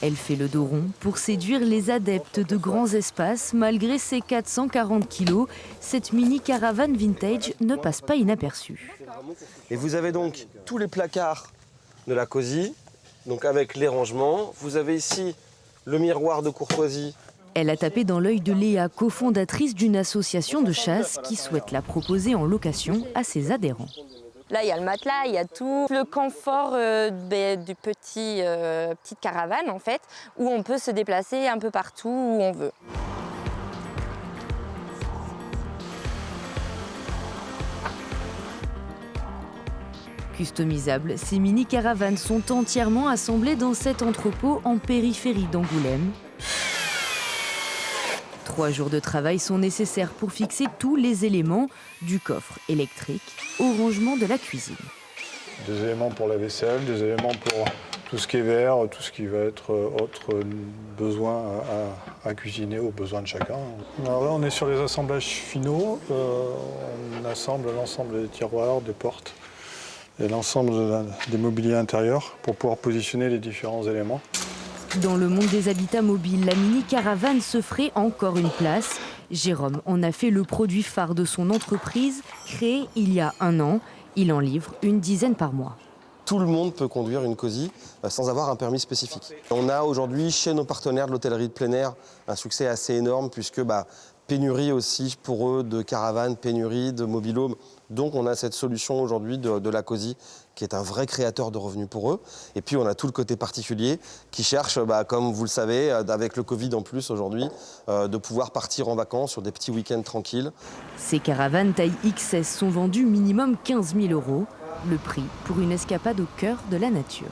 Elle fait le dos rond pour séduire les adeptes de grands espaces. Malgré ses 440 kilos, cette mini-caravane vintage ne passe pas inaperçue. Et vous avez donc tous les placards de la Cozy, donc avec les rangements. Vous avez ici le miroir de courtoisie. Elle a tapé dans l'œil de Léa, cofondatrice d'une association de chasse qui souhaite la proposer en location à ses adhérents. Là, il y a le matelas, il y a tout le confort du petite caravane, en fait, où on peut se déplacer un peu partout où on veut. Customisables, ces mini-caravanes sont entièrement assemblées dans cet entrepôt en périphérie d'Angoulême. 3 jours de travail sont nécessaires pour fixer tous les éléments, du coffre électrique au rangement de la cuisine. Des éléments pour la vaisselle, des éléments pour tout ce qui est verre, tout ce qui va être autre besoin à cuisiner aux besoins de chacun. Alors là, on est sur les assemblages finaux. On assemble l'ensemble des tiroirs, des portes et l'ensemble des mobiliers intérieurs pour pouvoir positionner les différents éléments. Dans le monde des habitats mobiles, la mini-caravane se ferait encore une place. Jérôme en a fait le produit phare de son entreprise, créée il y a 1 an. Il en livre une dizaine par mois. Tout le monde peut conduire une Cozy sans avoir un permis spécifique. On a aujourd'hui chez nos partenaires de l'hôtellerie de plein air un succès assez énorme puisque pénurie aussi pour eux de caravanes, pénurie de mobil-home. Donc on a cette solution aujourd'hui de la Cozy qui est un vrai créateur de revenus pour eux. Et puis on a tout le côté particulier qui cherche, comme vous le savez, avec le Covid en plus aujourd'hui, de pouvoir partir en vacances sur des petits week-ends tranquilles. Ces caravanes taille XS sont vendues minimum 15 000 €. Le prix pour une escapade au cœur de la nature.